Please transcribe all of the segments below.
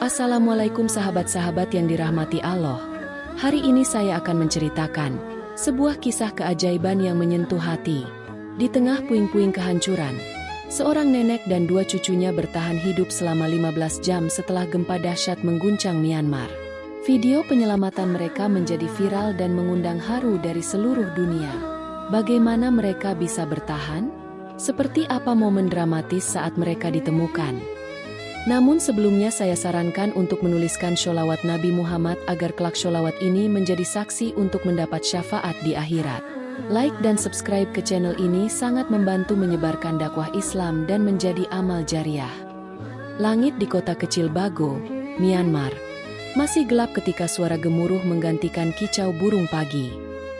Assalamualaikum sahabat-sahabat yang dirahmati Allah. Hari ini saya akan menceritakan sebuah kisah keajaiban yang menyentuh hati. Di tengah puing-puing kehancuran, seorang nenek dan dua cucunya bertahan hidup selama 15 jam setelah gempa dahsyat mengguncang Myanmar. Video penyelamatan mereka menjadi viral dan mengundang haru dari seluruh dunia. Bagaimana mereka bisa bertahan? Seperti apa momen dramatis saat mereka ditemukan? Namun sebelumnya saya sarankan untuk menuliskan sholawat Nabi Muhammad agar kelak sholawat ini menjadi saksi untuk mendapat syafaat di akhirat. Like dan subscribe ke channel ini sangat membantu menyebarkan dakwah Islam dan menjadi amal jariah. Langit di kota kecil Bago, Myanmar, masih gelap ketika suara gemuruh menggantikan kicau burung pagi.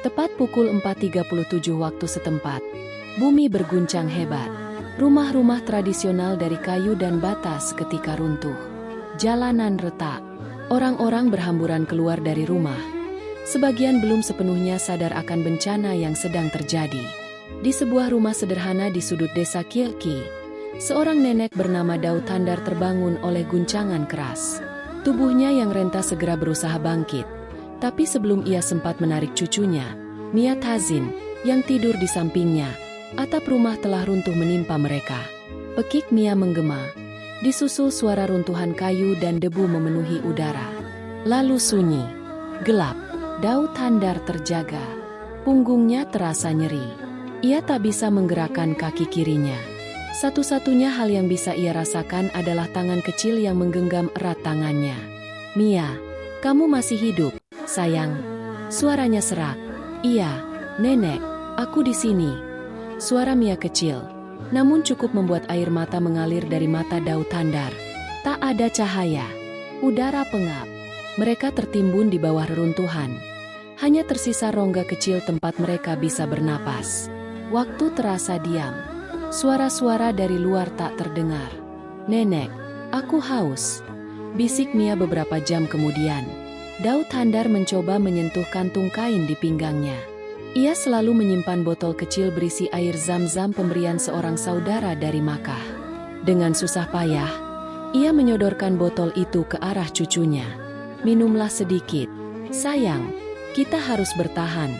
Tepat pukul 4.37 waktu setempat, bumi berguncang hebat. Rumah-rumah tradisional dari kayu dan bata seketika runtuh. Jalanan retak. Orang-orang berhamburan keluar dari rumah. Sebagian belum sepenuhnya sadar akan bencana yang sedang terjadi. Di sebuah rumah sederhana di sudut desa Kielki, seorang nenek bernama Daud Tandar terbangun oleh guncangan keras. Tubuhnya yang renta segera berusaha bangkit. Tapi sebelum ia sempat menarik cucunya, Mia Tazin, yang tidur di sampingnya, atap rumah telah runtuh menimpa mereka. Pekik Mia menggema, disusul suara runtuhan kayu dan debu memenuhi udara. Lalu sunyi, gelap. Daud Tandar terjaga. Punggungnya terasa nyeri. Ia tak bisa menggerakkan kaki kirinya. Satu-satunya hal yang bisa ia rasakan adalah tangan kecil yang menggenggam erat tangannya. "Mia, kamu masih hidup, sayang." Suaranya serak. "Iya, nenek, aku di sini." Suara Mia kecil, namun cukup membuat air mata mengalir dari mata Daud Tandar. Tak ada cahaya, udara pengap. Mereka tertimbun di bawah reruntuhan. Hanya tersisa rongga kecil tempat mereka bisa bernapas. Waktu terasa diam. Suara-suara dari luar tak terdengar. "Nenek, aku haus," bisik Mia beberapa jam kemudian. Daud Tandar mencoba menyentuh kantung kain di pinggangnya. Ia selalu menyimpan botol kecil berisi air zam-zam pemberian seorang saudara dari Makkah. Dengan susah payah, ia menyodorkan botol itu ke arah cucunya. "Minumlah sedikit, sayang, kita harus bertahan."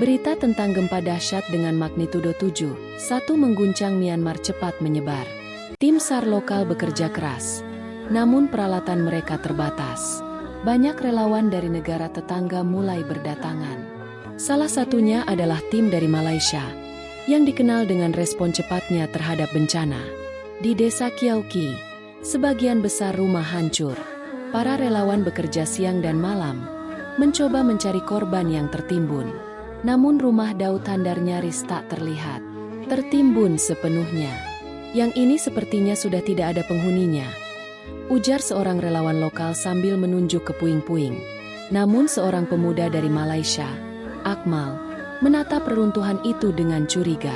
Berita tentang gempa dahsyat dengan magnitudo 7,1 mengguncang Myanmar cepat menyebar. Tim SAR lokal bekerja keras, namun peralatan mereka terbatas. Banyak relawan dari negara tetangga mulai berdatangan. Salah satunya adalah tim dari Malaysia, yang dikenal dengan respon cepatnya terhadap bencana. Di desa Kiauki, sebagian besar rumah hancur. Para relawan bekerja siang dan malam, mencoba mencari korban yang tertimbun. Namun rumah Daud Tandar nyaris tak terlihat, tertimbun sepenuhnya. "Yang ini sepertinya sudah tidak ada penghuninya," ujar seorang relawan lokal sambil menunjuk ke puing-puing. Namun seorang pemuda dari Malaysia, Akmal, menatap reruntuhan itu dengan curiga.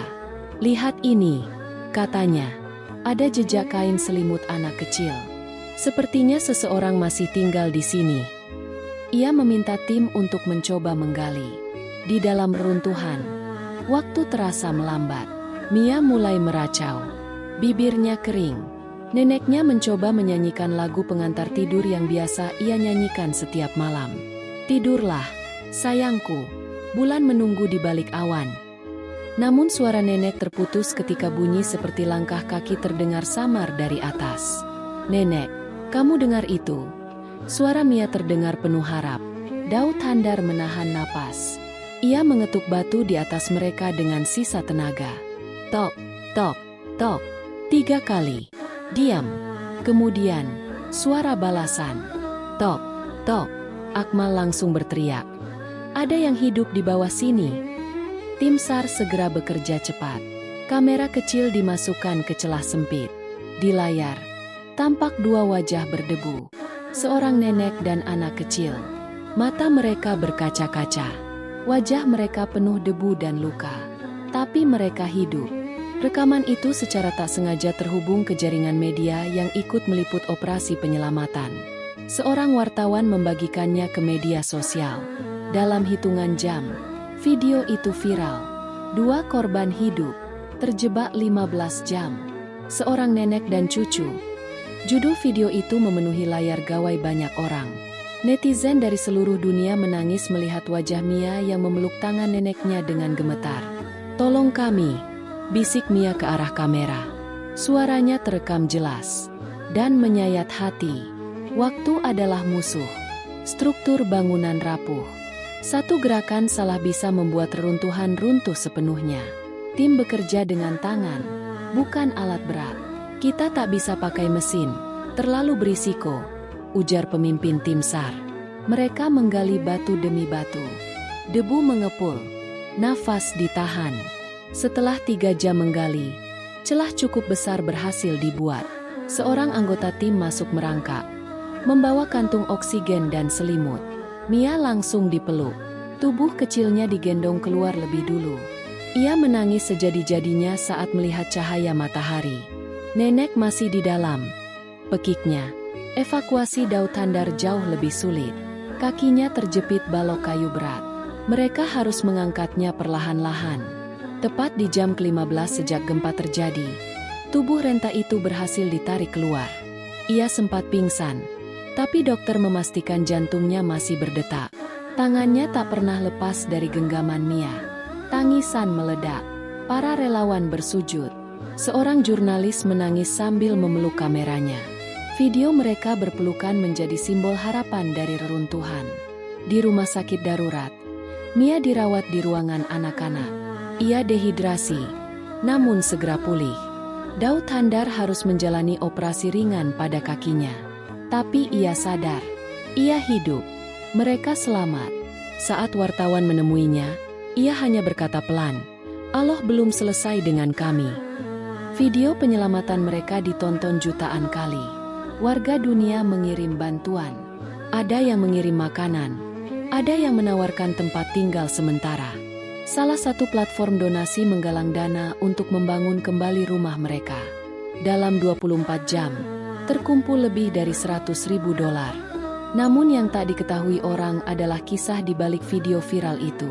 "Lihat ini," katanya. "Ada jejak kain selimut anak kecil. Sepertinya seseorang masih tinggal di sini." Ia meminta tim untuk mencoba menggali. Di dalam reruntuhan, waktu terasa melambat. Mia mulai meracau. Bibirnya kering. Neneknya mencoba menyanyikan lagu pengantar tidur yang biasa ia nyanyikan setiap malam. "Tidurlah, sayangku. Bulan menunggu di balik awan." Namun suara nenek terputus ketika bunyi seperti langkah kaki terdengar samar dari atas. "Nenek, kamu dengar itu?" Suara Mia terdengar penuh harap. Daud Tandar menahan napas. Ia mengetuk batu di atas mereka dengan sisa tenaga. Tok, tok, tok. 3 kali. Diam. Kemudian, suara balasan. Tok, tok. Akmal langsung berteriak. "Ada yang hidup di bawah sini." Tim SAR segera bekerja cepat. Kamera kecil dimasukkan ke celah sempit. Di layar, tampak 2 wajah berdebu. Seorang nenek dan anak kecil. Mata mereka berkaca-kaca. Wajah mereka penuh debu dan luka. Tapi mereka hidup. Rekaman itu secara tak sengaja terhubung ke jaringan media yang ikut meliput operasi penyelamatan. Seorang wartawan membagikannya ke media sosial. Dalam hitungan jam, video itu viral. 2 korban hidup, terjebak 15 jam. Seorang nenek dan cucu, Judul video itu memenuhi layar gawai banyak orang. Netizen dari seluruh dunia menangis melihat wajah Mia yang memeluk tangan neneknya dengan gemetar. "Tolong kami," bisik Mia ke arah kamera. Suaranya terekam jelas dan menyayat hati. Waktu adalah musuh. Struktur bangunan rapuh. Satu gerakan salah bisa membuat reruntuhan runtuh sepenuhnya. Tim bekerja dengan tangan, bukan alat berat. "Kita tak bisa pakai mesin, terlalu berisiko," ujar pemimpin tim SAR. Mereka menggali batu demi batu. Debu mengepul, nafas ditahan. Setelah 3 jam menggali, celah cukup besar berhasil dibuat. Seorang anggota tim masuk merangkak, membawa kantung oksigen dan selimut. Mia langsung dipeluk. Tubuh kecilnya digendong keluar lebih dulu. Ia menangis sejadi-jadinya saat melihat cahaya matahari. "Nenek masih di dalam," pekiknya. Evakuasi Daud Thandar jauh lebih sulit. Kakinya terjepit balok kayu berat. Mereka harus mengangkatnya perlahan-lahan. Tepat di jam ke-15 sejak gempa terjadi, tubuh renta itu berhasil ditarik keluar. Ia sempat pingsan, tapi dokter memastikan jantungnya masih berdetak. Tangannya tak pernah lepas dari genggaman Mia. Tangisan meledak. Para relawan bersujud. Seorang jurnalis menangis sambil memeluk kameranya. Video mereka berpelukan menjadi simbol harapan dari reruntuhan. Di rumah sakit darurat, Mia dirawat di ruangan anak-anak. Ia dehidrasi, namun segera pulih. Daud Thandar harus menjalani operasi ringan pada kakinya. Tapi ia sadar, ia hidup. Mereka selamat. Saat wartawan menemuinya, ia hanya berkata pelan, "Allah belum selesai dengan kami." Video penyelamatan mereka ditonton jutaan kali. Warga dunia mengirim bantuan. Ada yang mengirim makanan, ada yang menawarkan tempat tinggal sementara. Salah satu platform donasi menggalang dana untuk membangun kembali rumah mereka. Dalam 24 jam, terkumpul lebih dari $100.000. Namun yang tak diketahui orang adalah kisah di balik video viral itu.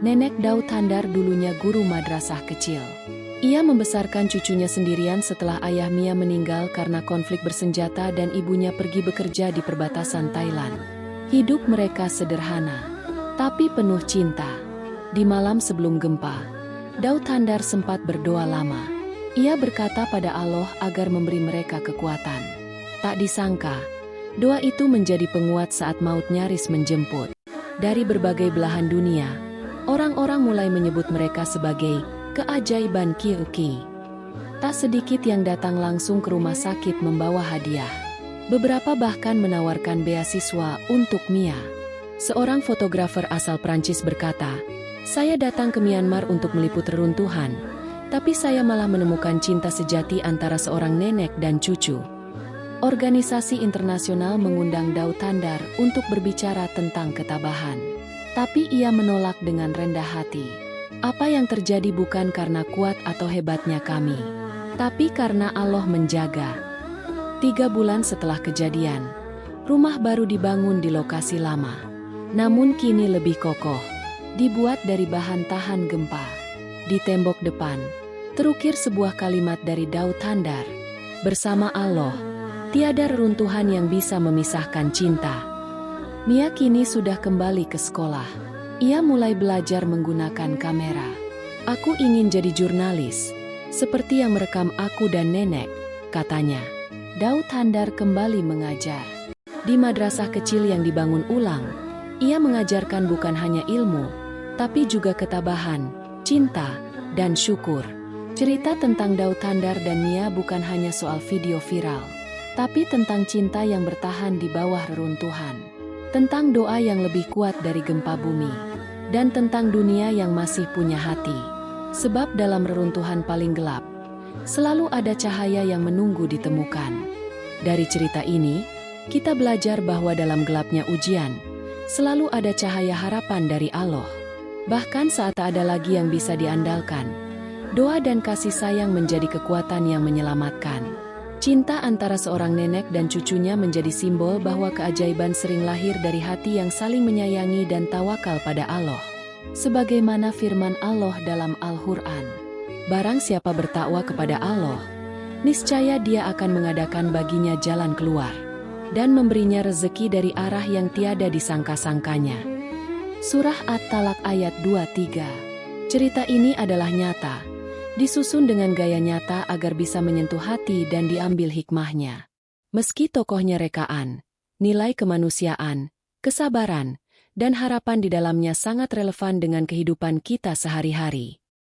Nenek Daud Thandar dulunya guru madrasah kecil. Ia membesarkan cucunya sendirian setelah ayah Mia meninggal karena konflik bersenjata dan ibunya pergi bekerja di perbatasan Thailand. Hidup mereka sederhana, tapi penuh cinta. Di malam sebelum gempa, Daud Thandar sempat berdoa lama. Ia berkata pada Allah agar memberi mereka kekuatan. Tak disangka, doa itu menjadi penguat saat maut nyaris menjemput. Dari berbagai belahan dunia, orang-orang mulai menyebut mereka sebagai keajaiban Kyi. Tak sedikit yang datang langsung ke rumah sakit membawa hadiah. Beberapa bahkan menawarkan beasiswa untuk Mia. Seorang fotografer asal Prancis berkata, "Saya datang ke Myanmar untuk meliput reruntuhan, tapi saya malah menemukan cinta sejati antara seorang nenek dan cucu." Organisasi internasional mengundang Daud Thandar untuk berbicara tentang ketabahan. Tapi ia menolak dengan rendah hati. "Apa yang terjadi bukan karena kuat atau hebatnya kami, tapi karena Allah menjaga." 3 bulan setelah kejadian, rumah baru dibangun di lokasi lama. Namun kini lebih kokoh, dibuat dari bahan tahan gempa. Di tembok depan, terukir sebuah kalimat dari Daud Thandar. "Bersama Allah, tiada reruntuhan yang bisa memisahkan cinta." Mia kini sudah kembali ke sekolah. Ia mulai belajar menggunakan kamera. "Aku ingin jadi jurnalis, seperti yang merekam aku dan nenek," katanya. Daud Thandar kembali mengajar. Di madrasah kecil yang dibangun ulang, ia mengajarkan bukan hanya ilmu, tapi juga ketabahan, cinta, dan syukur. Cerita tentang Daud Thandar dan Mia bukan hanya soal video viral, tapi tentang cinta yang bertahan di bawah reruntuhan. Tentang doa yang lebih kuat dari gempa bumi. Dan tentang dunia yang masih punya hati. Sebab dalam reruntuhan paling gelap, selalu ada cahaya yang menunggu ditemukan. Dari cerita ini, kita belajar bahwa dalam gelapnya ujian, selalu ada cahaya harapan dari Allah. Bahkan saat tak ada lagi yang bisa diandalkan, doa dan kasih sayang menjadi kekuatan yang menyelamatkan. Cinta antara seorang nenek dan cucunya menjadi simbol bahwa keajaiban sering lahir dari hati yang saling menyayangi dan tawakal pada Allah. Sebagaimana firman Allah dalam Al-Quran, "Barang siapa bertakwa kepada Allah, niscaya Dia akan mengadakan baginya jalan keluar dan memberinya rezeki dari arah yang tiada disangka-sangkanya. Surah At-Talaq ayat 23. Cerita ini adalah nyata, disusun dengan gaya nyata agar bisa menyentuh hati dan diambil hikmahnya. Meski tokohnya rekaan, nilai kemanusiaan, kesabaran, dan harapan di dalamnya sangat relevan dengan kehidupan kita sehari-hari.